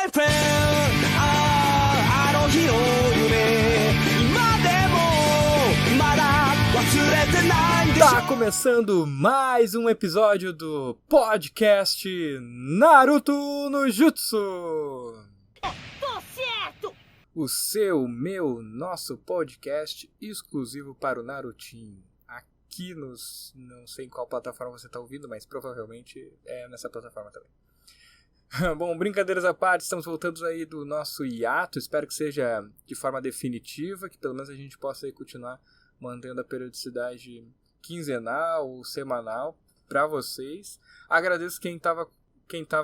my friend あの日の夢今でもまだ忘れてないんでしょ Tá começando mais um episódio do podcast Naruto no Jutsu. Tô certo! O seu, meu, nosso podcast exclusivo para o Narutinho. Aqui nos... não sei em qual plataforma você está ouvindo, mas provavelmente é nessa plataforma também. Bom, brincadeiras à parte, estamos voltando aí do nosso hiato. Espero que seja de forma definitiva, que pelo menos a gente possa aí continuar mantendo a periodicidade quinzenal ou semanal para vocês. Agradeço quem tava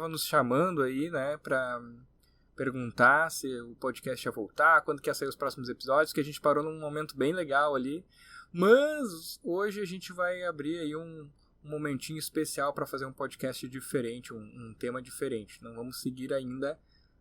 nos chamando aí, né, para perguntar se o podcast ia voltar, quando que ia sair os próximos episódios, que a gente parou num momento bem legal ali. Mas hoje a gente vai abrir aí um momentinho especial para fazer um podcast diferente, um tema diferente. Não vamos seguir ainda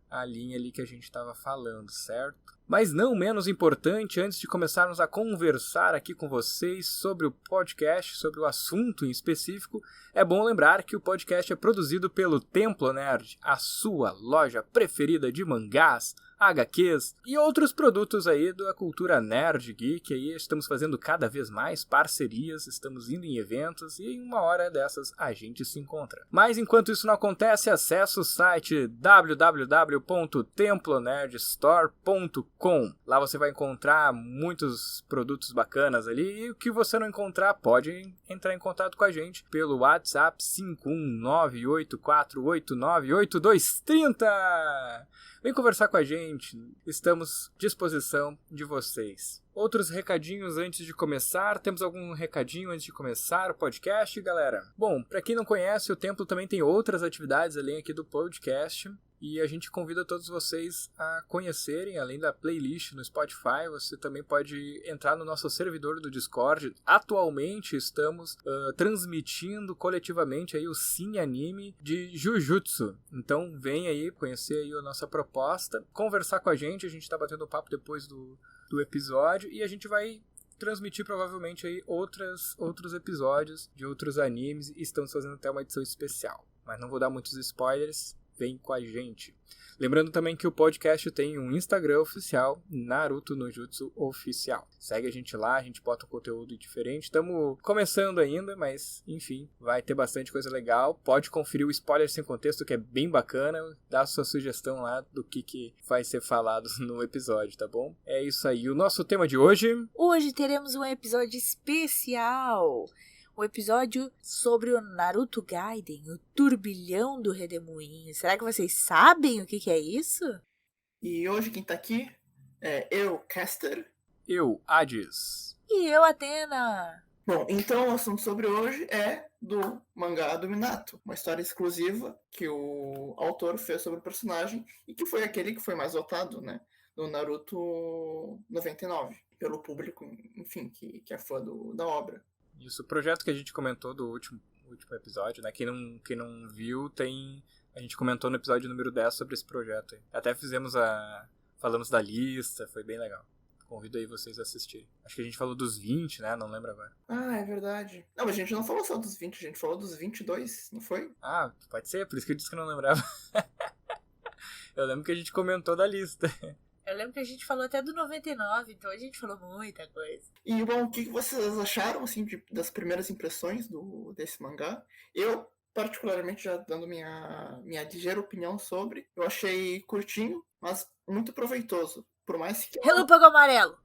a linha ali que a gente estava falando, certo? Mas não menos importante, antes de começarmos a conversar aqui com vocês sobre o podcast, sobre o assunto em específico, é bom lembrar que o podcast é produzido pelo Templo Nerd, a sua loja preferida de mangás, HQs e outros produtos aí da cultura nerd geek. Aí estamos fazendo cada vez mais parcerias, estamos indo em eventos e em uma hora dessas a gente se encontra. Mas enquanto isso não acontece, acesse o site www.templonerdstore.com. Lá você vai encontrar muitos produtos bacanas ali, e o que você não encontrar pode entrar em contato com a gente pelo WhatsApp 51984898230. Vem conversar com a gente, estamos à disposição de vocês. Outros recadinhos antes de começar, temos algum recadinho antes de começar o podcast, galera? Bom, para quem não conhece, o Templo também tem outras atividades além aqui do podcast. E a gente convida todos vocês a conhecerem, além da playlist no Spotify, você também pode entrar no nosso servidor do Discord. Atualmente estamos transmitindo coletivamente aí o Cine Anime de Jujutsu. Então vem aí conhecer aí a nossa proposta, conversar com a gente está batendo papo depois do episódio e a gente vai transmitir provavelmente aí outros episódios de outros animes e estamos fazendo até uma edição especial. Mas não vou dar muitos spoilers. Vem com a gente. Lembrando também que o podcast tem um Instagram oficial, Naruto no Jutsu Oficial. Segue a gente lá, a gente bota um conteúdo diferente. Estamos começando ainda, mas enfim, vai ter bastante coisa legal. Pode conferir o Spoiler Sem Contexto, que é bem bacana. Dá a sua sugestão lá do que vai ser falado no episódio, tá bom? É isso aí. O nosso tema de hoje... Hoje teremos um episódio especial. Um episódio sobre o Naruto Gaiden, o turbilhão do redemoinho. Será que vocês sabem o que é isso? E hoje quem tá aqui é eu, Caster. Eu, Hades. E eu, Athena. Bom, então o assunto sobre hoje é do mangá do Minato, uma história exclusiva que o autor fez sobre o personagem e que foi aquele que foi mais votado, né, no Naruto 99, pelo público, enfim, que é fã da obra. Isso, o projeto que a gente comentou do último episódio, né? Quem não viu, a gente comentou no episódio número 10 sobre esse projeto aí. Até falamos da lista, foi bem legal. Convido aí vocês a assistirem. Acho que a gente falou dos 20, né? Não lembro agora. Ah, é verdade. Não, mas a gente não falou só dos 20, a gente falou dos 22, não foi? Ah, pode ser, por isso que eu disse que eu não lembrava. Eu lembro que a gente comentou da lista. Eu lembro que a gente falou até do 99, então a gente falou muita coisa. E, bom, o que vocês acharam, assim, das primeiras impressões desse mangá? Eu, particularmente, já dando minha ligeira opinião sobre, eu achei curtinho, mas muito proveitoso. Por mais que Relâmpago amarelo!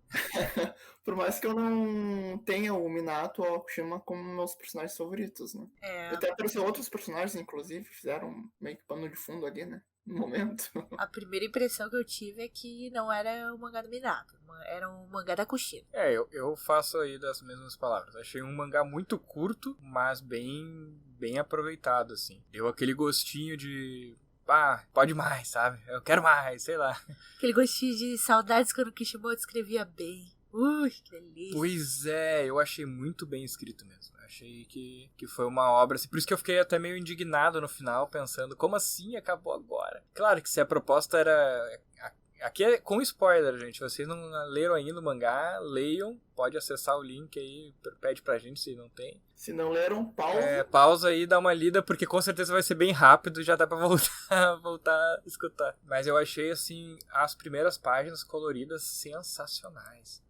Por mais que eu não tenha o Minato ou a Okushima como meus personagens favoritos, né? Até apareceram outros personagens, inclusive, fizeram meio que pano de fundo ali, né? No momento. A primeira impressão que eu tive é que não era o mangá do Minato, era um mangá da Kushina. Eu faço aí das mesmas palavras. Achei um mangá muito curto, mas bem aproveitado, assim. Deu aquele gostinho de... pode mais, sabe? Eu quero mais, sei lá. Aquele gostinho de saudades quando o Kishimoto escrevia bem. Que delícia. Pois é, eu achei muito bem escrito mesmo. Achei que foi uma obra assim. Por isso que eu fiquei até meio indignado no final, pensando, como assim acabou agora? Claro que se a proposta era... Aqui é com spoiler, gente. Vocês não leram ainda o mangá, leiam. Pode acessar o link aí, pede pra gente se não tem. Se não leram, pausa. Pausa aí, dá uma lida, porque com certeza vai ser bem rápido e já dá pra voltar a escutar. Mas eu achei, assim, as primeiras páginas coloridas sensacionais.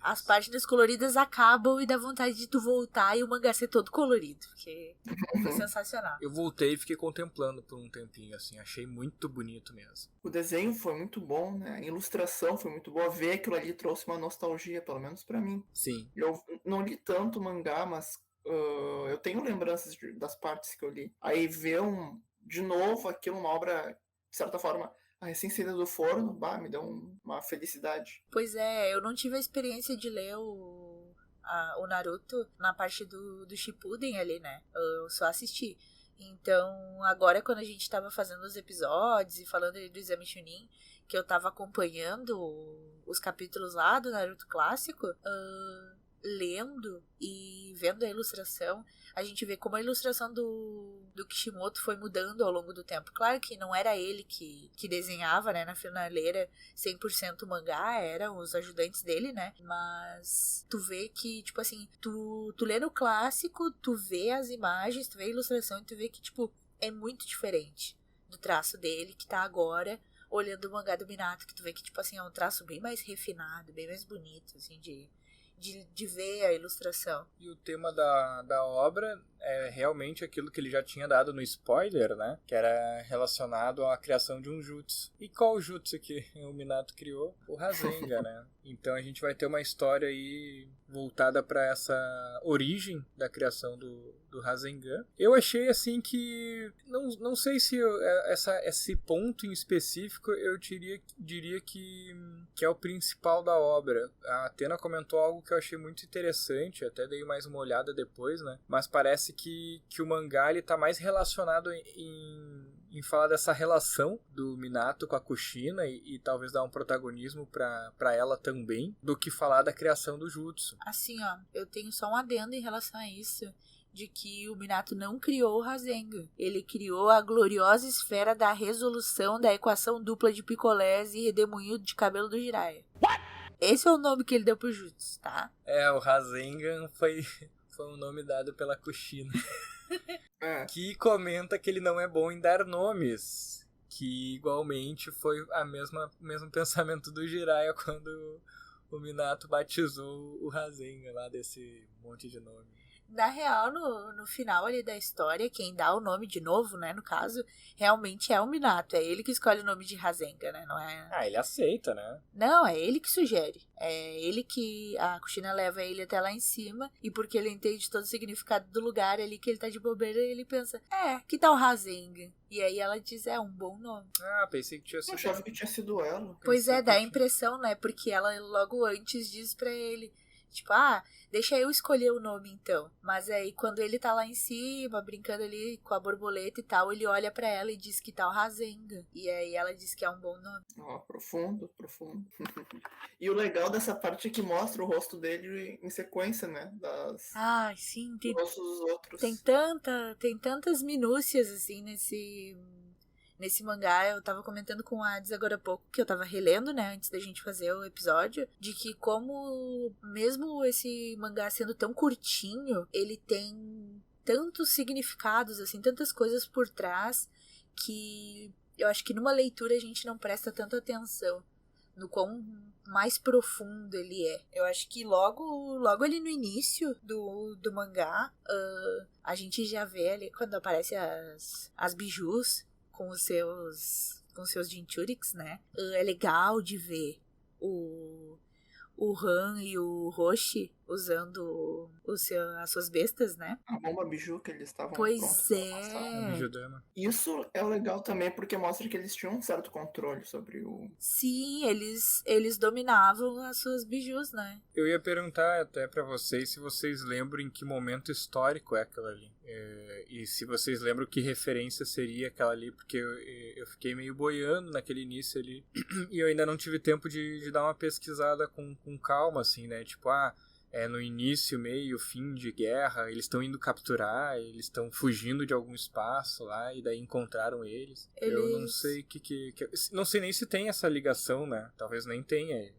As páginas coloridas acabam e dá vontade de tu voltar e o mangá ser todo colorido, porque foi sensacional. Eu voltei e fiquei contemplando por um tempinho, assim, achei muito bonito mesmo. O desenho foi muito bom, né? A ilustração foi muito boa. Ver aquilo ali trouxe uma nostalgia, pelo menos pra mim. Sim. Eu não li tanto mangá, mas eu tenho lembranças das partes que eu li. Aí ver de novo aquilo, uma obra, de certa forma, a recém-saída do forno, me deu uma felicidade. Pois é, eu não tive a experiência de ler o Naruto na parte do Shippuden ali, né? Eu só assisti. Então, agora quando a gente tava fazendo os episódios e falando do Exame Chunin, que eu tava acompanhando os capítulos lá do Naruto clássico, lendo e vendo a ilustração, a gente vê como a ilustração do Kishimoto foi mudando ao longo do tempo. Claro que não era ele que desenhava, né, na finaleira 100% mangá, eram os ajudantes dele, né, mas tu vê que, tipo assim, tu lê no clássico, tu vê as imagens, tu vê a ilustração e tu vê que, tipo, é muito diferente do traço dele, que tá agora olhando o mangá do Minato, que tu vê que, tipo assim, é um traço bem mais refinado, bem mais bonito, assim, de ver a ilustração. E o tema da obra é realmente aquilo que ele já tinha dado no spoiler, né? Que era relacionado à criação de um jutsu. E qual jutsu que o Minato criou? O Rasengan, né? Então a gente vai ter uma história aí voltada para essa origem da criação do Rasengan. Eu achei assim que... Não sei se esse ponto em específico eu diria que é o principal da obra. A Atena comentou algo que eu achei muito interessante, até dei mais uma olhada depois, né? Mas parece que o mangá ele tá mais relacionado em falar dessa relação do Minato com a Kushina e talvez dar um protagonismo pra ela também, do que falar da criação do jutsu. Assim, ó, eu tenho só um adendo em relação a isso, de que o Minato não criou o Rasengan. Ele criou a gloriosa esfera da resolução da equação dupla de picolés e redemoinho de cabelo do Jiraiya. What? Esse é o nome que ele deu pro jutsu, tá? O Rasengan foi um nome dado pela Kushina. Que comenta que ele não é bom em dar nomes. Que igualmente foi o mesmo pensamento do Jiraiya quando o Minato batizou o Rasengan lá desse monte de nome. Na real, no final ali da história, quem dá o nome de novo, né, no caso, realmente é o Minato. É ele que escolhe o nome de Rasengan, né? Não é... ele aceita, né? Não, é ele que sugere. É ele que... A Kushina leva ele até lá em cima, e porque ele entende todo o significado do lugar ali, que ele tá de bobeira, ele pensa, que tal Rasengan? E aí ela diz, um bom nome. Pensei que tinha sido... Eu achava que tinha sido ela. Pois dá a impressão, né? Porque ela logo antes diz pra ele... Tipo, deixa eu escolher o nome então. Mas aí quando ele tá lá em cima, brincando ali com a borboleta e tal, ele olha pra ela e diz que tá o Rasengan. E aí ela diz que é um bom nome. Profundo. E o legal dessa parte é que mostra o rosto dele em sequência, né? Sim. Dos rostos dos outros. Tem tantas minúcias, assim, nesse mangá. Eu tava comentando com a Ades agora há pouco, que eu tava relendo, né, antes da gente fazer o episódio, de que como, mesmo esse mangá sendo tão curtinho, ele tem tantos significados, assim, tantas coisas por trás, que eu acho que numa leitura a gente não presta tanta atenção no quão mais profundo ele é. Eu acho que logo ali no início do mangá, a gente já vê ali, quando aparece as bijus, com os seus Jinchurix, né? É legal de ver o Han e o Roshi usando as suas bestas, né? A bomba biju que eles estavam Pois é. Isso é legal também porque mostra que eles tinham um certo controle sobre o... Sim, eles dominavam as suas bijus, né? Eu ia perguntar até pra vocês se vocês lembram em que momento histórico é aquela ali. E se vocês lembram que referência seria aquela ali, porque eu fiquei meio boiando naquele início ali e eu ainda não tive tempo de dar uma pesquisada com calma, assim, né? Tipo, no início, meio, fim de guerra, eles estão indo capturar, eles estão fugindo de algum espaço lá e daí encontraram eles. Eu não sei não sei nem se tem essa ligação, né? Talvez nem tenha.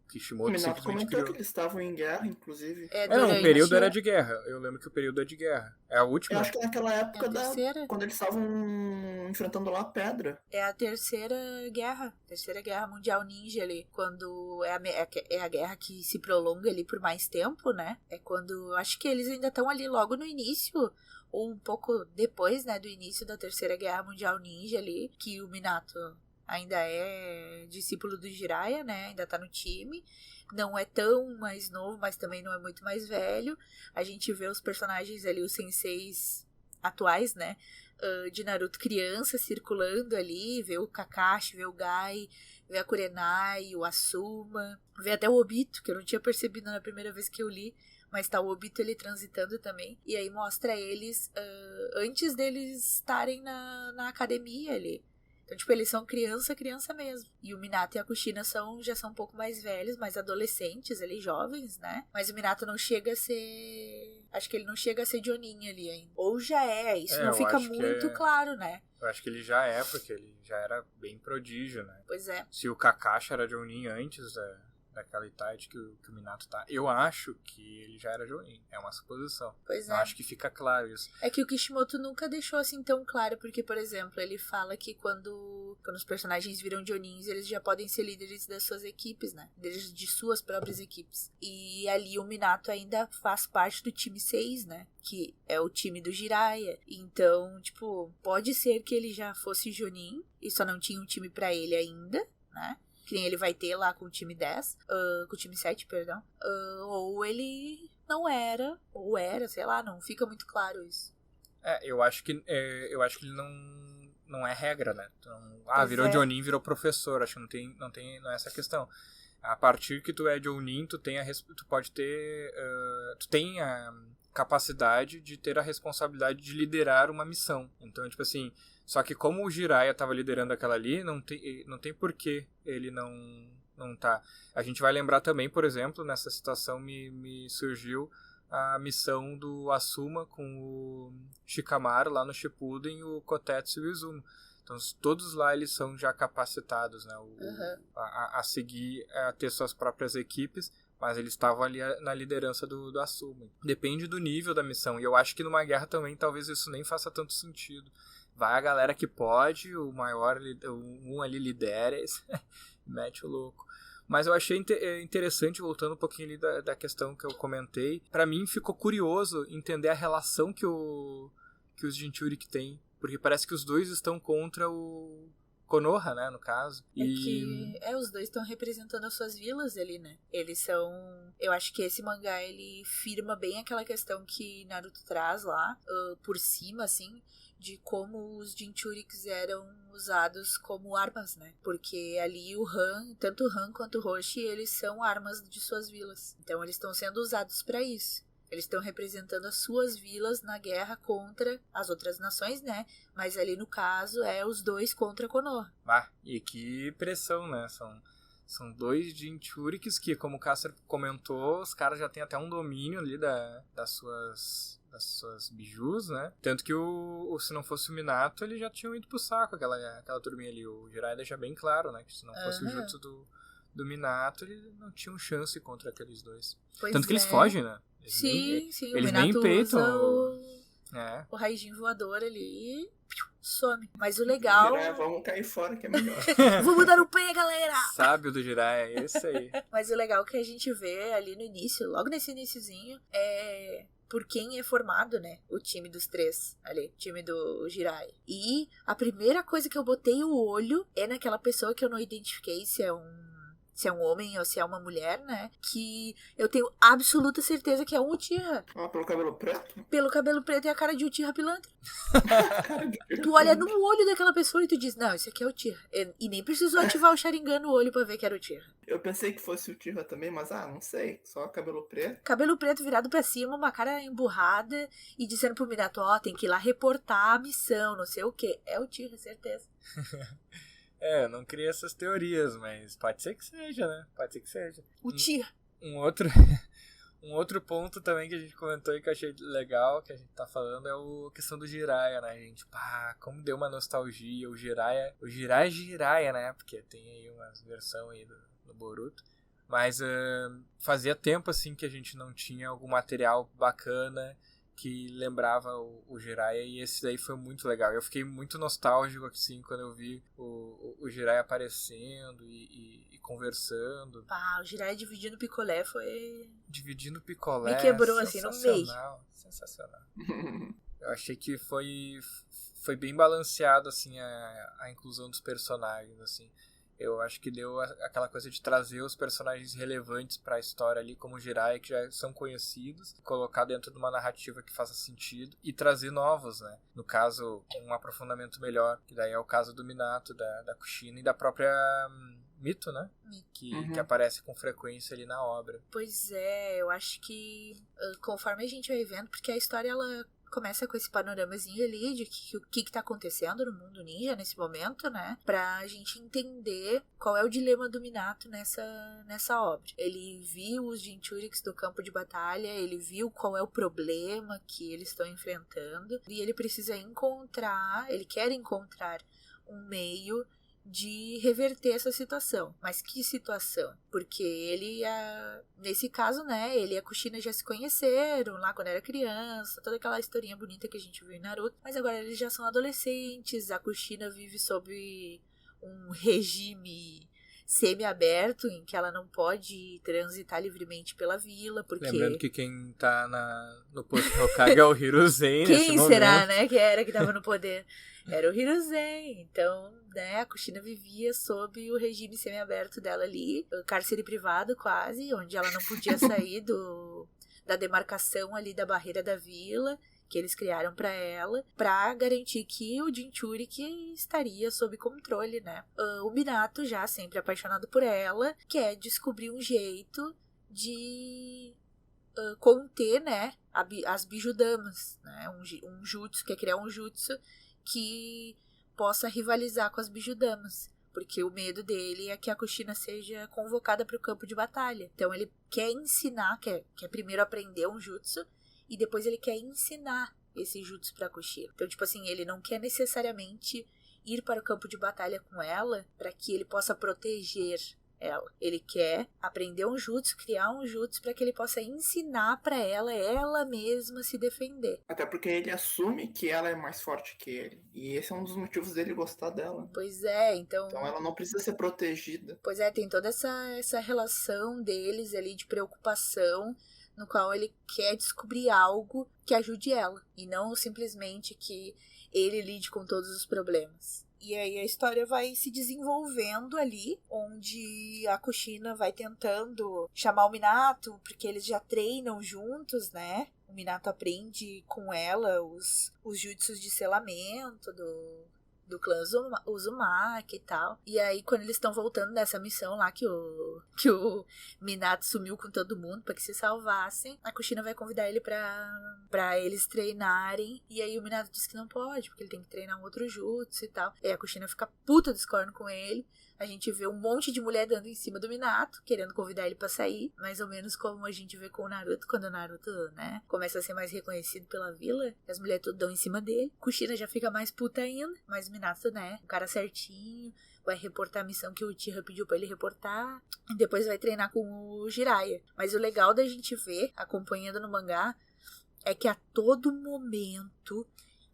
Kishimoto Minato simplesmente comentou que criou. eles estavam em guerra, inclusive. Não, o durante período era de guerra. Eu lembro que o período é de guerra. É a Eu última? acho que naquela É época a terceira? quando eles estavam enfrentando lá a pedra. É a terceira guerra mundial ninja ali, quando é a guerra que se prolonga ali por mais tempo, né? É quando, acho que eles ainda estão ali logo no início, ou um pouco depois, né, do início da terceira guerra mundial ninja ali, que o Minato ainda é discípulo do Jiraiya, né, ainda tá no time. Não é tão mais novo, mas também não é muito mais velho. A gente vê os personagens ali, os senseis atuais, né, de Naruto criança circulando ali, vê o Kakashi, vê o Gai, vê a Kurenai, o Asuma, vê até o Obito, que eu não tinha percebido na primeira vez que eu li, mas tá o Obito ele transitando também, e aí mostra eles antes deles estarem na academia ali. Então, tipo, eles são criança mesmo. E o Minato e a Kushina já são um pouco mais velhos, mais adolescentes ali, jovens, né? Mas o Minato não chega a ser... Acho que ele não chega a ser Jonin ali ainda. Ou já é, isso não fica muito claro, né? Eu acho que ele já é, porque ele já era bem prodígio, né? Pois é. Se o Kakashi era Jonin antes daquela idade que o Minato tá, eu acho que ele já era Jonin. É uma suposição. Pois eu acho que fica claro isso. É que o Kishimoto nunca deixou assim tão claro, porque, por exemplo, ele fala que quando os personagens viram Jonins, eles já podem ser líderes das suas equipes, né? De suas próprias equipes. E ali o Minato ainda faz parte do time 6, né? Que é o time do Jiraiya. Então, tipo, pode ser que ele já fosse Jonin e só não tinha um time pra ele ainda, né? Que nem ele vai ter lá com o time 10, com o time 7, perdão. Ou ele não era, ou era, sei lá, não fica muito claro isso. Eu acho que ele não é regra, né? Então, virou Jonin, virou professor. Acho que não é essa a questão. A partir que tu é Jonin, tu pode ter, tu tem a capacidade de ter a responsabilidade de liderar uma missão. Então, tipo assim, só que como o Jiraiya estava liderando aquela ali, não tem porquê ele não tá. A gente vai lembrar também, por exemplo, nessa situação me surgiu a missão do Asuma com o Shikamaru lá no Shippuden e o Kotetsu e o Izumo. Então todos lá eles são já capacitados, né, a seguir, a ter suas próprias equipes, mas eles estavam ali na liderança do Asuma. Depende do nível da missão, e eu acho que numa guerra também talvez isso nem faça tanto sentido. Vai a galera que pode, o maior, um ali lidera, mete o louco. Mas eu achei interessante, voltando um pouquinho ali da questão que eu comentei, pra mim ficou curioso entender a relação que os Jinchuriki têm, porque parece que os dois estão contra o Konoha, né, no caso. Os dois estão representando as suas vilas ali, né? Eles são... Eu acho que esse mangá, ele firma bem aquela questão que Naruto traz lá, por cima, assim, de como os Jinchuriks eram usados como armas, né? Porque ali tanto o Han quanto o Roshi, eles são armas de suas vilas. Então eles estão sendo usados para isso. Eles estão representando as suas vilas na guerra contra as outras nações, né? Mas ali no caso é os dois contra Konoha. E que pressão, né? São dois Jinchuriks que, como o Cássio comentou, os caras já têm até um domínio ali das suas bijus, né? Tanto que se não fosse o Minato, eles já tinham ido pro saco, aquela turminha ali. O Jiraiya deixa bem claro, né? Que se não fosse o jutsu do Minato, eles não tinham chance contra aqueles dois. Tanto que eles fogem, né? Sim, eles o nem Minato peitam o raijin voador ali e some. Mas o legal... Vamos cair fora que é melhor. Vamos dar o pé, galera! Sábio do Jiraiya, é isso aí. Mas o legal que a gente vê ali no início, logo nesse iniciozinho, é por quem é formado, né? O time dos três ali, o time do Jiraiya. E a primeira coisa que eu botei o olho é naquela pessoa que eu não identifiquei se é um homem ou se é uma mulher, né? Que eu tenho absoluta certeza que é um Uchiha. Pelo cabelo preto? Pelo cabelo preto e a cara de Uchiha pilantra. Tu olha no olho daquela pessoa e tu diz, não, esse aqui é o Uchiha. E nem precisou ativar o Sharingan no olho pra ver que era o Uchiha. Eu pensei que fosse o Uchiha também, mas não sei. Só cabelo preto. Cabelo preto virado pra cima, uma cara emburrada e dizendo pro Minato, tem que ir lá reportar a missão, não sei o quê. É o Uchiha, certeza. Eu não criei essas teorias, mas pode ser que seja, né? Pode ser que seja. Uchiha. Um outro ponto também que a gente comentou e que eu achei legal, que a gente tá falando, é a questão do Jiraiya, né, gente? Como deu uma nostalgia. O Jiraiya, né? Porque tem aí umas versões aí do Boruto. Mas fazia tempo, assim, que a gente não tinha algum material bacana que lembrava o Jiraiya, e esse daí foi muito legal. Eu fiquei muito nostálgico, assim, quando eu vi o Jiraiya aparecendo e conversando. Ah, o Jiraiya dividindo picolé foi... Dividindo picolé. Me quebrou, assim, no meio. Sensacional. Eu achei que foi bem balanceado, assim, a inclusão dos personagens, assim. Eu acho que deu aquela coisa de trazer os personagens relevantes para a história ali, como o Jiraiya, que já são conhecidos, colocar dentro de uma narrativa que faça sentido e trazer novos, né? No caso, um aprofundamento melhor, que daí é o caso do Minato, da Kushina e da própria Mito, né? Que aparece com frequência ali na obra. Pois é, eu acho que conforme a gente vai vendo, porque a história ela começa com esse panoramazinho ali de o que tá acontecendo no mundo ninja nesse momento, né? Pra gente entender qual é o dilema do Minato nessa obra. Ele viu os Jinchuriki do campo de batalha, ele viu qual é o problema que eles estão enfrentando e ele precisa ele quer encontrar um meio de reverter essa situação. Mas que situação? Porque ele, nesse caso, né, ele e a Kushina já se conheceram lá quando era criança, toda aquela historinha bonita que a gente viu em Naruto, mas agora eles já são adolescentes, a Kushina vive sob um regime semi-aberto, em que ela não pode transitar livremente pela vila, porque... Lembrando que quem tá no posto de Hokage é o Hiruzen nesse Quem momento. será, né, que tava no poder? Era o Hiruzen. Então, né, a Kushina vivia sob o regime semi-aberto dela ali, cárcere privado quase, onde ela não podia sair da demarcação ali da barreira da vila, que eles criaram pra ela, pra garantir que o Jinchuriki estaria sob controle, né? O Minato, já sempre apaixonado por ela, quer descobrir um jeito de conter, né, as bijudamas, né? Um jutsu, quer criar um jutsu que possa rivalizar com as bijudamas. Porque o medo dele é que a Kushina seja convocada para o campo de batalha. Então ele quer ensinar, quer primeiro aprender um jutsu, e depois ele quer ensinar esse jutsu pra Kushina. Então, tipo assim, ele não quer necessariamente ir para o campo de batalha com ela para que ele possa proteger ela. Ele quer aprender um jutsu, criar um jutsu para que ele possa ensinar para ela mesma se defender. Até porque ele assume que ela é mais forte que ele. E esse é um dos motivos dele gostar dela. Pois é, então ela não precisa ser protegida. Pois é, tem toda essa relação deles ali de preocupação, no qual ele quer descobrir algo que ajude ela, e não simplesmente que ele lide com todos os problemas. E aí a história vai se desenvolvendo ali, onde a Kushina vai tentando chamar o Minato, porque eles já treinam juntos, né? O Minato aprende com ela os jutsus de selamento do clã Uzumaki e tal. E aí, quando eles estão voltando dessa missão lá, que o Minato sumiu com todo mundo pra que se salvassem, a Kushina vai convidar ele pra eles treinarem. E aí o Minato diz que não pode, porque ele tem que treinar um outro jutsu e tal. E aí a Kushina fica puta discordando com ele. A gente vê um monte de mulher dando em cima do Minato, querendo convidar ele pra sair. Mais ou menos como a gente vê com o Naruto, quando o Naruto, né, começa a ser mais reconhecido pela vila. As mulheres tudo dão em cima dele. Kushina já fica mais puta ainda. Mas o Minato, né, um cara certinho, vai reportar a missão que o Uchiha pediu pra ele reportar. E depois vai treinar com o Jiraiya. Mas o legal da gente ver, acompanhando no mangá, é que a todo momento,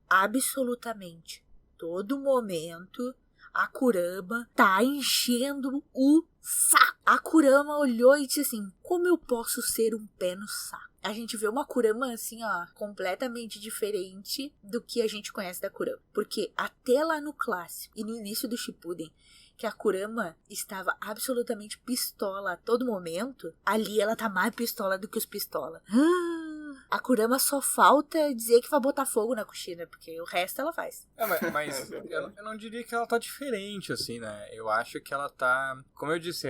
absolutamente todo momento, a Kurama tá enchendo o saco. A Kurama olhou e disse assim: como eu posso ser um pé no saco? A gente vê uma Kurama assim, ó, completamente diferente do que a gente conhece da Kurama. Porque até lá no clássico e no início do Shippuden, que a Kurama estava absolutamente pistola a todo momento, ali ela tá mais pistola do que os pistola. A Kurama só falta dizer que vai botar fogo na Kushina, porque o resto ela faz. Mas eu não diria que ela tá diferente, assim, né? Eu acho que ela tá... Como eu disse,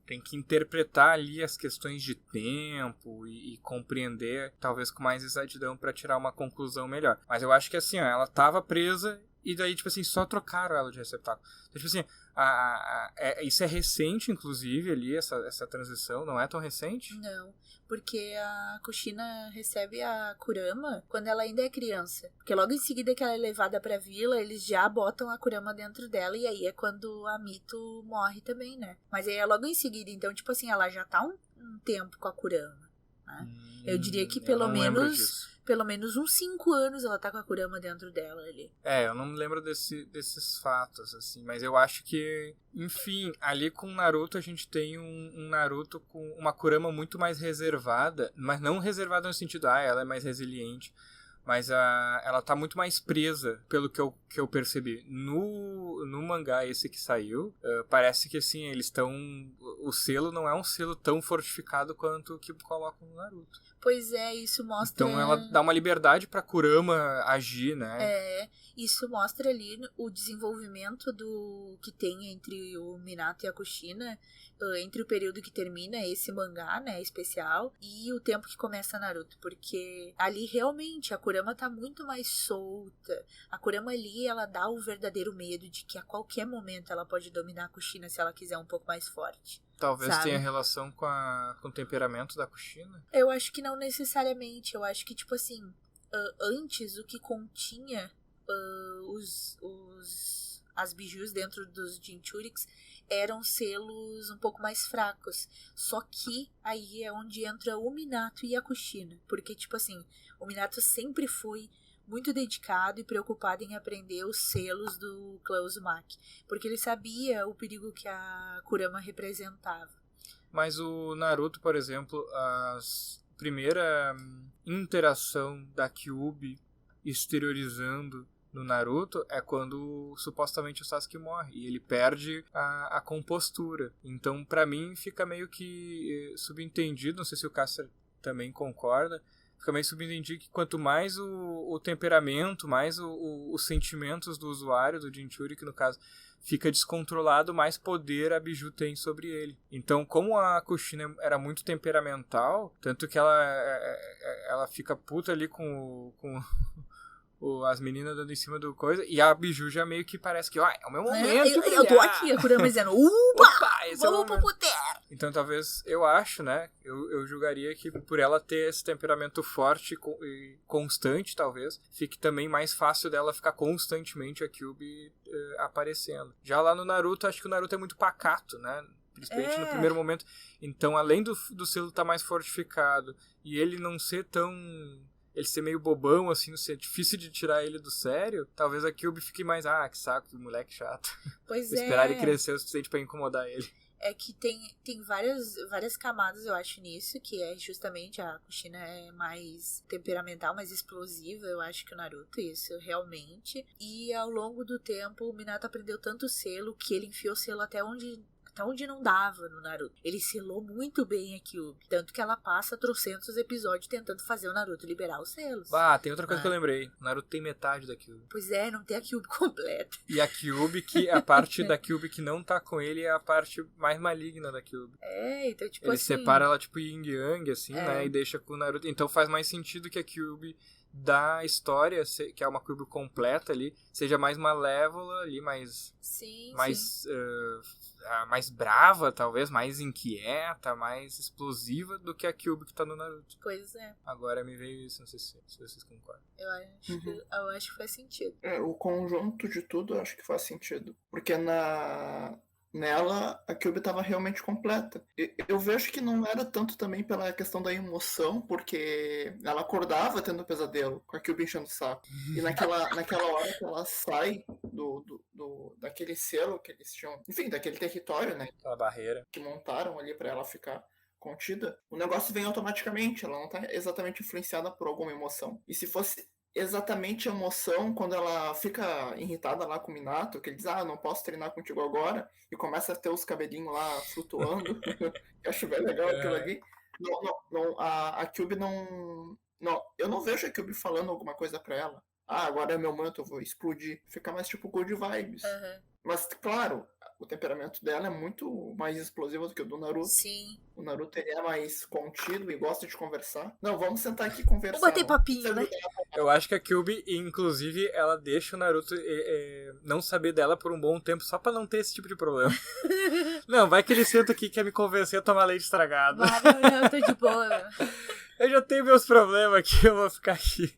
tem que interpretar ali as questões de tempo e compreender, talvez com mais exatidão, pra tirar uma conclusão melhor. Mas eu acho que, assim, ó, ela tava presa E daí, tipo assim, só trocaram ela de receptáculo. Então, tipo assim, isso é recente, inclusive, ali, essa transição. Não é tão recente? Não, porque a Kushina recebe a Kurama quando ela ainda é criança. Porque logo em seguida que ela é levada pra vila, eles já botam a Kurama dentro dela. E aí é quando a Mito morre também, né? Mas aí é logo em seguida. Então, tipo assim, ela já tá um tempo com a Kurama, né? Eu diria que pelo menos uns 5 anos ela tá com a Kurama dentro dela ali. Eu não me lembro desses fatos, assim, mas eu acho que, enfim, ali com o Naruto a gente tem um Naruto com uma Kurama muito mais reservada, mas não reservada no sentido, ela é mais resiliente, mas ela tá muito mais presa, pelo que eu percebi. No mangá esse que saiu, parece que, assim, eles estão... O selo não é um selo tão fortificado quanto o que colocam no Naruto. Pois é, isso mostra... Então ela dá uma liberdade pra Kurama agir, né? Isso mostra ali o desenvolvimento que tem entre o Minato e a Kushina, entre o período que termina esse mangá, né, especial, e o tempo que começa Naruto, porque ali realmente a Kurama tá muito mais solta. A Kurama ali, ela dá o verdadeiro medo de que a qualquer momento ela pode dominar a Kushina se ela quiser um pouco mais forte. Talvez sabe? tenha relação com o temperamento da Kushina. Eu acho que não necessariamente. Eu acho que, tipo assim, antes o que continha as bijus dentro dos Jinchuriks eram selos um pouco mais fracos. Só que aí é onde entra o Minato e a Kushina. Porque, tipo assim, o Minato sempre foi muito dedicado e preocupado em aprender os selos do clã Uzumaki, porque ele sabia o perigo que a Kurama representava. Mas o Naruto, por exemplo, a primeira interação da Kyuubi exteriorizando no Naruto é quando supostamente o Sasuke morre e ele perde a compostura. Então, pra mim, fica meio que subentendido, não sei se o Caster também concorda, fica meio subentendido que quanto mais o temperamento, mais os sentimentos do usuário, do Jinchuriki, no caso, fica descontrolado, mais poder a Biju tem sobre ele. Então, como a Kushina era muito temperamental, tanto que ela fica puta ali com as meninas dando em cima do coisa, e a Biju já meio que parece que, é o meu momento, eu tô aqui, a Kurama dizendo, vamos pro puteiro. Então talvez, eu acho, né, eu julgaria que por ela ter esse temperamento forte e constante, talvez, fique também mais fácil dela ficar constantemente a Kyuubi aparecendo. Já lá no Naruto, acho que o Naruto é muito pacato, né, principalmente no primeiro momento. Então, além do selo estar mais fortificado e ele não ser tão... ele ser meio bobão, assim, ser difícil de tirar ele do sério, talvez a Kyuubi fique mais, que saco, moleque chato. Pois esperar ele crescer o suficiente pra incomodar ele. É que tem várias camadas, eu acho, nisso, que é justamente a Kushina é mais temperamental, mais explosiva, eu acho, que o Naruto, isso, realmente. E ao longo do tempo, o Minato aprendeu tanto selo que ele enfiou selo até onde não dava no Naruto. Ele selou muito bem a Kyuubi, tanto que ela passa trocentos episódios tentando fazer o Naruto liberar os selos. Tem outra coisa que eu lembrei. O Naruto tem metade da Kyuubi. Pois é, não tem a Kyuubi completa. E a Kyuubi, a parte da Kyuubi que não tá com ele é a parte mais maligna da Kyuubi. Então tipo ele assim... separa ela tipo yin yang, assim, né, e deixa com o Naruto. Então faz mais sentido que a Kyuubi da história, que é uma Kyuubi completa ali, seja mais malévola ali, mais... Sim. mais brava, talvez, mais inquieta, mais explosiva do que a Kyuubi que tá no Naruto. Pois é. Agora me veio isso, não sei se vocês concordam. Eu acho que faz sentido. O conjunto de tudo eu acho que faz sentido. Porque nela a Kyuubi estava realmente completa. Eu vejo que não era tanto também pela questão da emoção, porque ela acordava tendo pesadelo, com a Kyuubi enchendo o saco. E naquela hora que ela sai daquele selo que eles tinham, enfim, daquele território, né? Aquela barreira que montaram ali para ela ficar contida, o negócio vem automaticamente, ela não tá exatamente influenciada por alguma emoção. E se fosse exatamente a emoção, quando ela fica irritada lá com o Minato, que ele diz, não posso treinar contigo agora, e começa a ter os cabelinhos lá flutuando, eu acho bem legal aquilo ali. A Kyuubi não, eu não vejo a Kyuubi falando alguma coisa pra ela. Agora é meu manto, eu vou explodir. Fica mais tipo good vibes. Uhum. Mas, claro, o temperamento dela é muito mais explosivo do que o do Naruto. Sim. O Naruto ele é mais contido e gosta de conversar. Não, vamos sentar aqui e Vamos conversar. bater papinho, né? Eu acho que a Kyuubi, inclusive, ela deixa o Naruto não saber dela por um bom tempo, só pra não ter esse tipo de problema. Não, vai que ele senta aqui e quer me convencer a tomar leite estragado. Não, eu tô de boa. Eu já tenho meus problemas aqui, eu vou ficar aqui.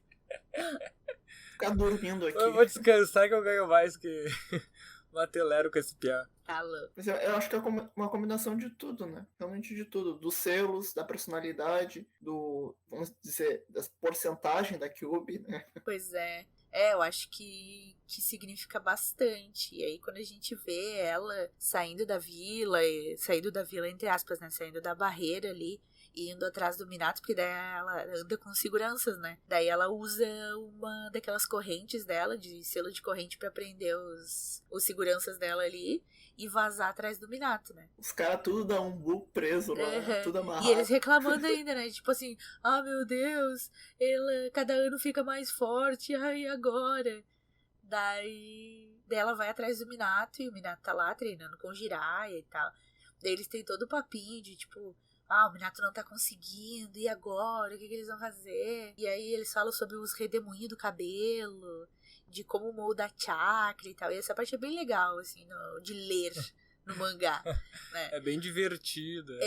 Ficar dormindo aqui. Eu vou descansar que eu ganho mais que matelero com esse piá. Tá louco. Mas eu acho que é uma combinação de tudo, né? Realmente de tudo. Dos selos, da personalidade, vamos dizer, da porcentagem da Kyuubi, né? Pois é. Eu acho que significa bastante. E aí, quando a gente vê ela saindo da vila entre aspas, né? Saindo da barreira ali e indo atrás do Minato, porque daí ela anda com seguranças, né? Daí ela usa uma daquelas correntes dela, de selo de corrente, pra prender os seguranças dela ali e vazar atrás do Minato, né? Os caras tudo dá um bull preso lá, tudo amarrado. E eles reclamando ainda, né? Tipo assim, meu Deus, ela cada ano fica mais forte, e agora? Daí ela vai atrás do Minato e o Minato tá lá treinando com o Jiraiya e tal. Daí eles têm todo o papinho de tipo, o Minato não tá conseguindo, e agora? O que eles vão fazer? E aí eles falam sobre os redemoinhos do cabelo, de como moldar chakra e tal. E essa parte é bem legal, assim, de ler no mangá, né? É bem divertida.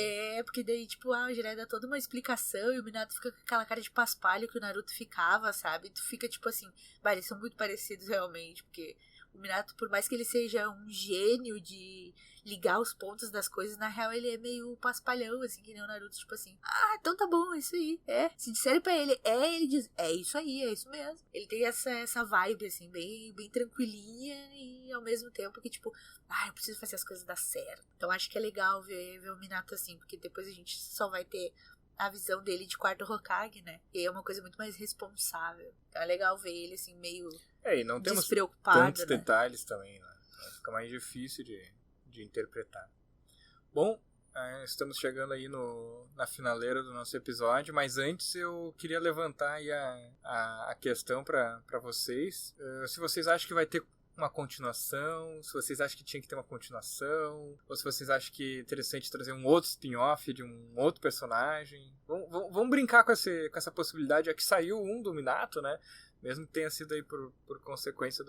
Porque daí, tipo, o Jiraiya dá toda uma explicação e o Minato fica com aquela cara de paspalho que o Naruto ficava, sabe? Tu fica, tipo assim, eles são muito parecidos realmente, porque o Minato, por mais que ele seja um gênio de ligar os pontos das coisas, na real ele é meio paspalhão, assim, que nem o Naruto, tipo assim, então tá bom, é isso aí, se disserem pra ele, ele diz, é isso aí, é isso mesmo. Ele tem essa vibe, assim, bem, bem tranquilinha e ao mesmo tempo que, tipo, eu preciso fazer as coisas dar certo. Então acho que é legal ver o Minato assim, porque depois a gente só vai ter a visão dele de quarto Hokage, né? E é uma coisa muito mais responsável. Então é legal ver ele, assim, meio e não temos despreocupado, tantos né? detalhes também, né? Então fica mais difícil de interpretar. Bom, estamos chegando aí na finaleira do nosso episódio, mas antes eu queria levantar aí a questão para vocês. Se vocês acham que vai ter uma continuação, se vocês acham que tinha que ter uma continuação, ou se vocês acham que é interessante trazer um outro spin-off de um outro personagem. Vamos brincar com essa possibilidade, é que saiu um do Minato, né? Mesmo que tenha sido aí por consequência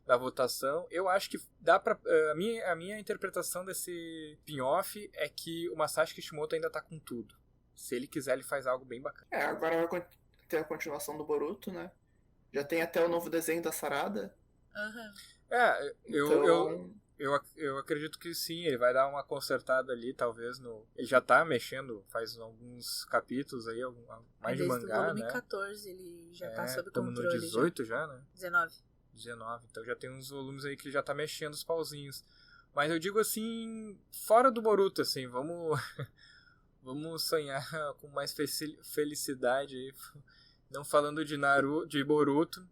da votação. Eu acho que dá pra... A minha interpretação desse spin-off é que o Masashi Kishimoto ainda tá com tudo. Se ele quiser, ele faz algo bem bacana. Agora vai ter a continuação do Boruto, né? Já tem até o novo desenho da Sarada. Eu acredito que sim, ele vai dar uma consertada ali, talvez ele já tá mexendo faz alguns capítulos aí, mais de mangá, desde o volume né? 14 ele já tá sob estamos controle. no 18 já, né? 19, então já tem uns volumes aí que já tá mexendo os pauzinhos. Mas eu digo assim, fora do Boruto, assim, vamos sonhar com mais felicidade aí, não falando de Boruto.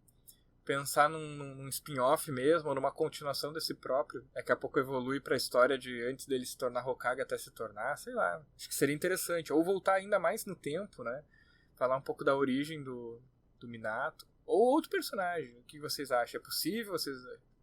Pensar num spin-off mesmo, ou numa continuação desse próprio. Daqui a pouco evolui pra história de antes dele se tornar Hokage até se tornar, sei lá. Acho que seria interessante. Ou voltar ainda mais no tempo, né? Falar um pouco da origem do Minato. Ou outro personagem. O que vocês acham? É possível? Vocês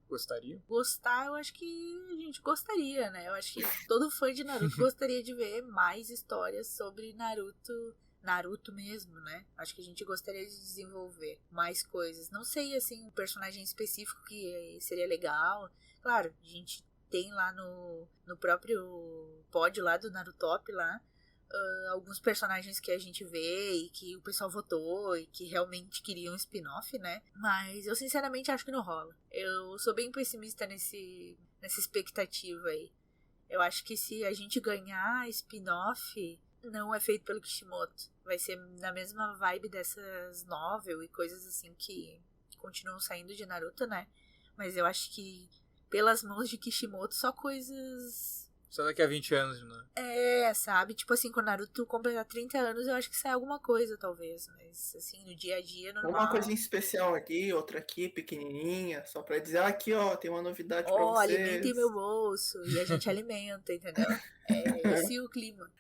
gostariam? Gostar, eu acho que a gente gostaria, né? Eu acho que todo fã de Naruto gostaria de ver mais histórias sobre Naruto mesmo, né? Acho que a gente gostaria de desenvolver mais coisas. Não sei, assim, um personagem específico que seria legal. Claro, a gente tem lá no próprio pod lá do Narutop lá, alguns personagens que a gente vê e que o pessoal votou e que realmente queriam um spin-off, né? Mas eu sinceramente acho que não rola. Eu sou bem pessimista nessa expectativa aí. Eu acho que se a gente ganhar spin-off, não é feito pelo Kishimoto. Vai ser na mesma vibe dessas novel e coisas assim que continuam saindo de Naruto, né? Mas eu acho que pelas mãos de Kishimoto só coisas... Só daqui a 20 anos, né? Sabe? Tipo assim, quando Naruto completar 30 anos, eu acho que sai alguma coisa, talvez. Mas, assim, no dia a dia, normal. Uma coisinha especial aqui, outra aqui, pequenininha. Só pra dizer, aqui, ó, tem uma novidade pra vocês. Alimentem meu bolso. E a gente alimenta, entendeu? Esse é o clima.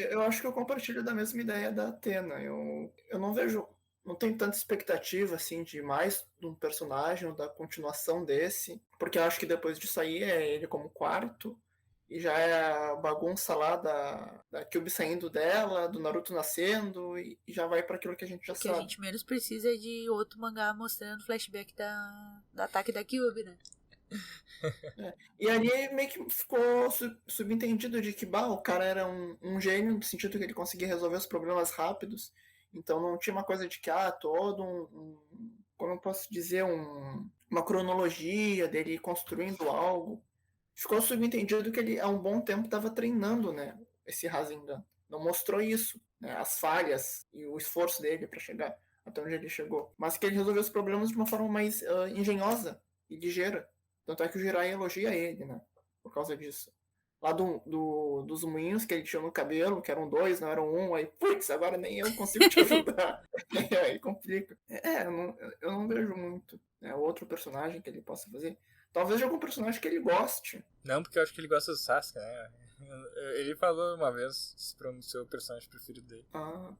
Eu acho que eu compartilho da mesma ideia da Atena. Eu não vejo não tenho tanta expectativa, assim, de mais de um personagem ou da continuação desse, porque eu acho que depois disso aí é ele como quarto, e já é a bagunça lá da Kyuubi saindo dela, do Naruto nascendo, e já vai pra aquilo que a gente já O que a sabe. gente menos precisa é de outro mangá mostrando flashback do ataque da Kyuubi, né? E ali meio que ficou subentendido de que o cara era um gênio, no sentido que ele conseguia resolver os problemas rápidos. Então não tinha uma coisa de que, todo como eu posso dizer, uma cronologia dele construindo algo. Ficou subentendido que ele há um bom tempo estava treinando, né, esse Rasengan. Não mostrou isso, né, as falhas e o esforço dele para chegar até onde ele chegou. Mas que ele resolveu os problemas de uma forma mais engenhosa e ligeira. Tanto é que o Jiraiya elogia ele, né? Por causa disso. Lá dos moinhos que ele tinha no cabelo, que eram 2, não eram 1, aí, putz, agora nem eu consigo te ajudar. Aí complica. Eu não vejo muito, né, outro personagem que ele possa fazer. Talvez de algum personagem que ele goste. Não, porque eu acho que ele gosta do Sasuke, né? Ele falou uma vez, se pronunciou o personagem preferido dele.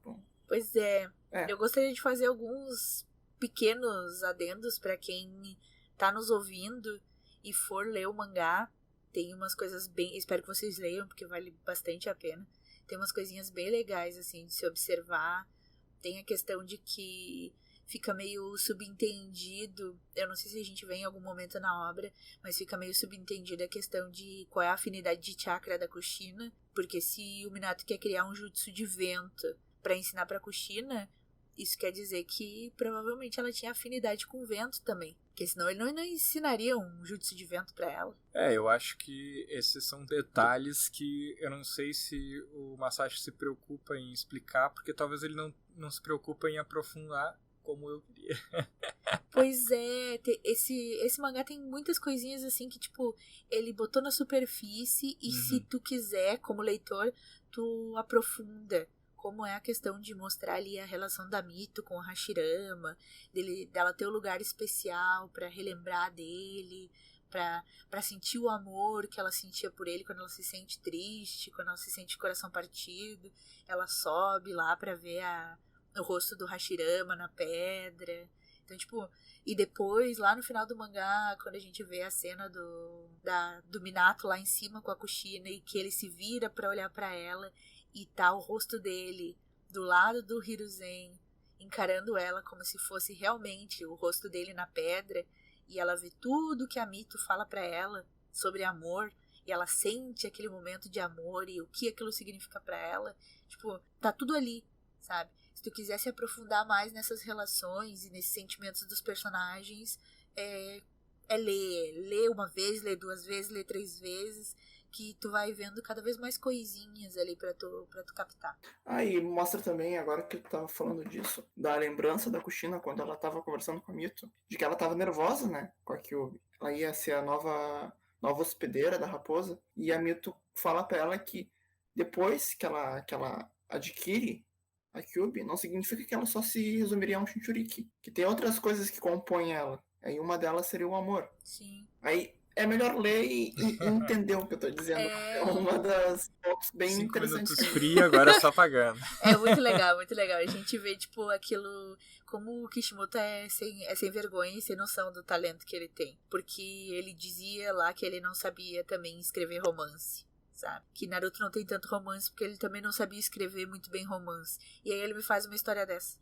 Bom. Pois é. Eu gostaria de fazer alguns pequenos adendos pra quem tá nos ouvindo e for ler o mangá. Tem umas coisas bem... Espero que vocês leiam, porque vale bastante a pena. Tem umas coisinhas bem legais, assim, de se observar. Tem a questão de que fica meio subentendido, eu não sei se a gente vê em algum momento na obra, mas fica meio subentendida a questão de qual é a afinidade de chakra da Kushina, porque se o Minato quer criar um jutsu de vento pra ensinar pra Kushina, isso quer dizer que provavelmente ela tinha afinidade com o vento também, porque senão ele não ensinaria um jutsu de vento pra ela. Eu acho que esses são detalhes que eu não sei se o Masashi se preocupa em explicar, porque talvez ele não se preocupa em aprofundar como eu queria. Pois é, esse mangá tem muitas coisinhas assim que, tipo, ele botou na superfície e se tu quiser, como leitor, tu aprofunda. Como é a questão de mostrar ali a relação da Mito com o Hashirama, dela ter um lugar especial pra relembrar dele, pra sentir o amor que ela sentia por ele quando ela se sente triste, quando ela se sente coração partido. Ela sobe lá pra ver o rosto do Hashirama na pedra. Então, tipo, e depois, lá no final do mangá, quando a gente vê a cena do Minato lá em cima com a Kushina e que ele se vira pra olhar pra ela e tá o rosto dele do lado do Hiruzen encarando ela como se fosse realmente o rosto dele na pedra, e ela vê tudo que a Mito fala pra ela sobre amor, e ela sente aquele momento de amor e o que aquilo significa pra ela. Tipo, tá tudo ali, sabe? Se tu quiser se aprofundar mais nessas relações e nesses sentimentos dos personagens, é ler uma vez, ler 2 vezes, ler 3 vezes, que tu vai vendo cada vez mais coisinhas ali pra tu captar. E mostra também, agora que tu tava falando disso, da lembrança da Kushina quando ela tava conversando com a Mito, de que ela tava nervosa, né, com a Kyuubi. Ela ia ser a nova hospedeira da raposa, e a Mito fala pra ela que depois que ela adquire a Kyuubi, não significa que ela só se resumiria a um Shinchuriki, que tem outras coisas que compõem ela. Aí uma delas seria o amor. Sim. Aí é melhor ler e entender o que eu tô dizendo. É uma das pontos bem 5 interessantes. 5 minutos frio, agora só pagando. É muito legal, muito legal. A gente vê, tipo, aquilo... Como o Kishimoto é sem vergonha e sem noção do talento que ele tem. Porque ele dizia lá que ele não sabia também escrever romance, sabe? Que Naruto não tem tanto romance porque ele também não sabia escrever muito bem romance. E aí ele me faz uma história dessa.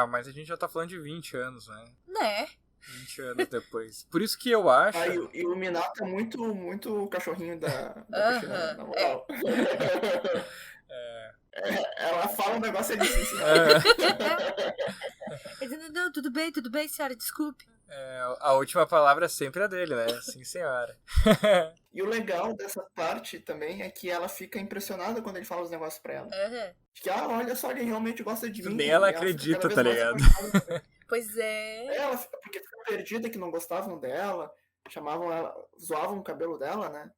Mas a gente já tá falando de 20 anos, né? Né? 20 anos depois. Por isso que eu acho... E o Minato é muito, muito cachorrinho da Kushina, na moral. Ela fala um negócio ali assim. Não, tudo bem, senhora, desculpe. A última palavra é sempre a dele, né? Sim, senhora. E o legal dessa parte também é que ela fica impressionada quando ele fala os negócios pra ela. Que, olha só, ele realmente gosta de mim. Nem ela acredita, tá ligado? Pois é. Porque fica perdida que não gostavam dela, chamavam ela, zoavam o cabelo dela, né?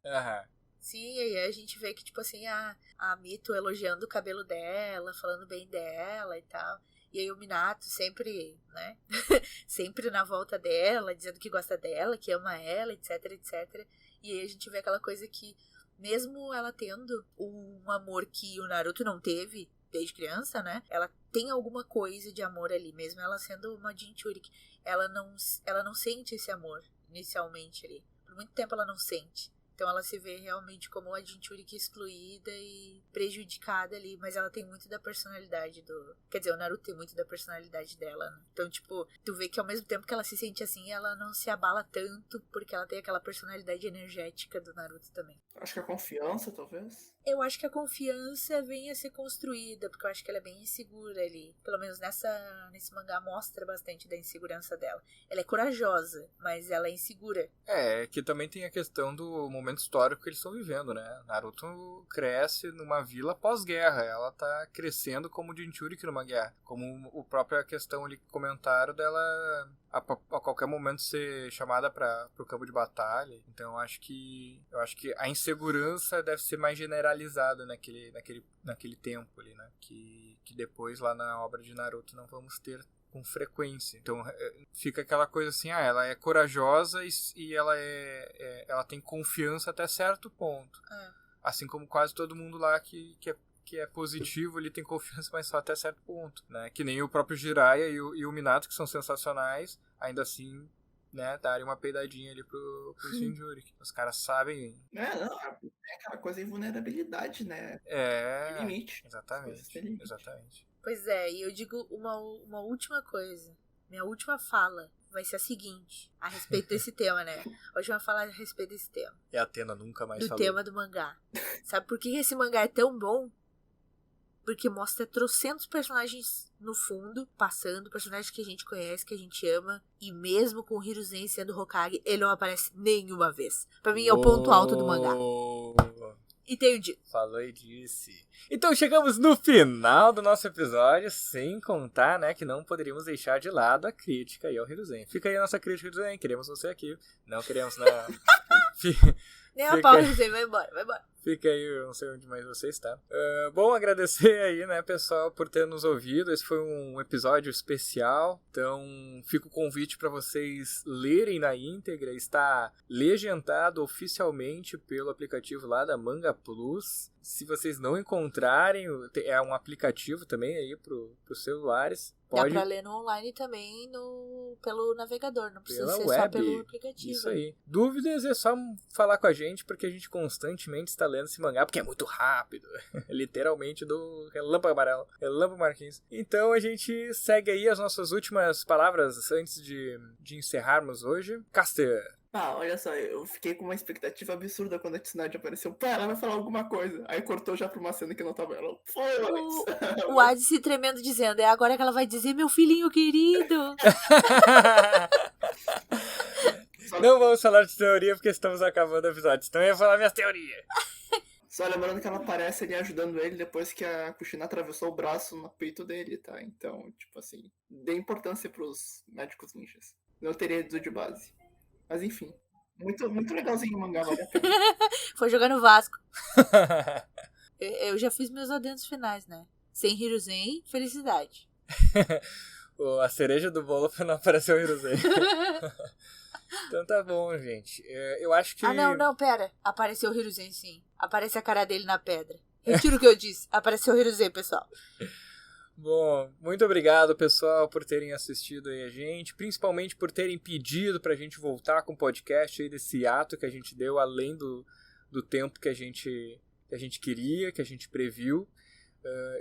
Sim, e aí a gente vê que, tipo assim, a Mito elogiando o cabelo dela, falando bem dela e tal. E aí o Minato sempre, né, sempre na volta dela, dizendo que gosta dela, que ama ela, etc, etc. E aí a gente vê aquela coisa que, mesmo ela tendo um amor que o Naruto não teve, desde criança, né? Ela tem alguma coisa de amor ali, mesmo ela sendo uma Jinchuriki. Ela não sente esse amor inicialmente ali. Por muito tempo ela não sente. Então ela se vê realmente como uma Jinchuriki excluída e prejudicada ali, mas ela tem muito da personalidade do... Quer dizer, o Naruto tem muito da personalidade dela, né? Então, tipo, tu vê que ao mesmo tempo que ela se sente assim, ela não se abala tanto, porque ela tem aquela personalidade energética do Naruto também. Acho que a confiança, talvez. Eu acho que a confiança vem a ser construída, porque eu acho que ela é bem insegura ali. Pelo menos nesse mangá mostra bastante da insegurança dela. Ela é corajosa, mas ela é insegura. Que também tem a questão do momento histórico que eles estão vivendo, né? Naruto cresce numa vila pós-guerra. Ela tá crescendo como Jinchuriki numa guerra. Como a própria questão ali, comentaram dela a qualquer momento ser chamada para o campo de batalha. Então eu acho que a insegurança deve ser mais generalizada naquele tempo ali, né? Que depois lá na obra de Naruto não vamos ter com frequência. Então fica aquela coisa assim, ela é corajosa e ela tem confiança até certo ponto. Assim como quase todo mundo lá que é positivo, ele tem confiança, mas só até certo ponto, né? Que nem o próprio Jiraiya e o Minato, que são sensacionais, ainda assim, né, darem uma peidadinha ali pro Jinchuriki. Os caras sabem... É aquela coisa de vulnerabilidade, né? Tem limite. Exatamente. Pois é, e eu digo uma última coisa. Minha última fala vai ser a seguinte, a respeito desse tema, né? A última fala a respeito desse tema. E a Atena nunca mais falou. Do tema do mangá. Sabe por que esse mangá é tão bom? Porque mostra trocentos personagens no fundo, passando, personagens que a gente conhece, que a gente ama. E mesmo com o Hiruzen sendo Hokage, ele não aparece nenhuma vez. Pra mim é o ponto alto do mangá. E tenho dito. Falou e disse. Então chegamos no final do nosso episódio, sem contar, né, que não poderíamos deixar de lado a crítica aí ao Hiruzen. Fica aí a nossa crítica, Hiruzen. Queremos você aqui. Não queremos na... Nem a pau, Hiruzen, vai embora. Fica aí, eu não sei onde mais você está. Bom, agradecer aí, né, pessoal, por ter nos ouvido. Esse foi um episódio especial. Então, fica o convite para vocês lerem na íntegra. Está legendado oficialmente pelo aplicativo lá da Manga Plus. Se vocês não encontrarem, é um aplicativo também aí pros celulares. Dá pra ler no online também pelo navegador, não precisa ser só pelo aplicativo. Isso aí. Dúvidas é só falar com a gente, porque a gente constantemente está lendo esse mangá, porque é muito rápido. Literalmente do Relâmpago Amarelo, Relâmpago Marquinhos. Então a gente segue aí as nossas últimas palavras antes de encerrarmos hoje. Caster. Olha só, eu fiquei com uma expectativa absurda quando a Tsunade apareceu. Ela vai falar alguma coisa. Aí cortou já pra uma cena que não tava ela. Foi, Alex. O Hades se tremendo dizendo, é agora que ela vai dizer, meu filhinho querido. Não vamos falar de teoria porque estamos acabando o episódio. Então eu ia falar minhas teorias. Só lembrando que ela aparece ali ajudando ele depois que a Kushina atravessou o braço no peito dele, tá? Então, tipo assim, dê importância pros médicos ninjas. Não teria ido de base. Mas enfim, muito legalzinho o mangá, vale a pena. Foi jogar no Vasco. Eu já fiz meus adendos finais, né? Sem Hiruzen, felicidade. A cereja do bolo não apareceu o Hiruzen. Então tá bom, gente. Eu acho que... não, pera. Apareceu o Hiruzen, sim. Aparece a cara dele na pedra. Retiro o que eu disse. Apareceu o Hiruzen, pessoal. Bom, muito obrigado, pessoal, por terem assistido aí a gente, principalmente por terem pedido pra gente voltar com o podcast aí desse ato que a gente deu, além do tempo que a gente queria, que a gente previu.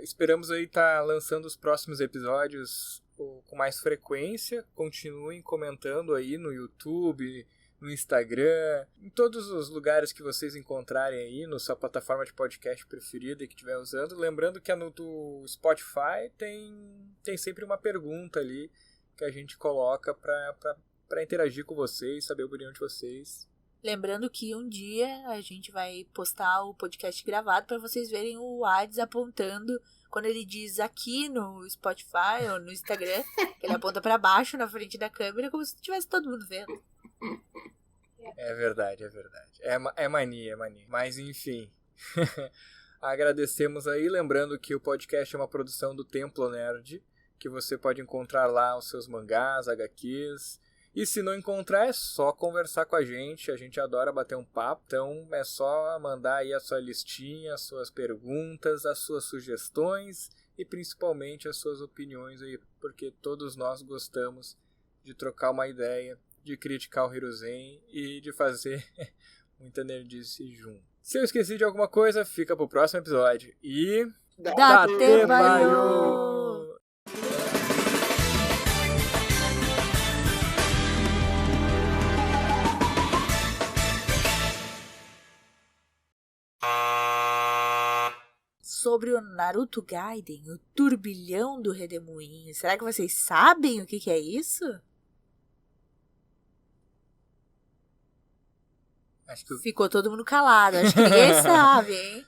Esperamos aí estar lançando os próximos episódios com mais frequência. Continuem comentando aí no YouTube, no Instagram, em todos os lugares que vocês encontrarem aí, na sua plataforma de podcast preferida e que estiver usando. Lembrando que no do Spotify tem sempre uma pergunta ali que a gente coloca para interagir com vocês, saber a opinião de vocês. Lembrando que um dia a gente vai postar o podcast gravado para vocês verem o Hades apontando quando ele diz aqui no Spotify ou no Instagram, ele aponta para baixo na frente da câmera como se tivesse todo mundo vendo. É verdade. É mania. Mas enfim. Agradecemos aí. Lembrando que o podcast é uma produção do Templo Nerd, que você pode encontrar lá os seus mangás, HQs. E se não encontrar, é só conversar com a gente adora bater um papo. Então é só mandar aí a sua listinha, as suas perguntas, as suas sugestões. e principalmente as suas opiniões aí, porque todos nós gostamos de trocar uma ideia, de criticar o Hiruzen e de fazer muita nerdice junto. Se eu esqueci de alguma coisa, fica pro próximo episódio. E... Datebayo! Sobre o Naruto Gaiden, o turbilhão do redemoinho. Será que vocês sabem o que é isso? Acho que Ficou todo mundo calado. Acho que ninguém sabe, hein?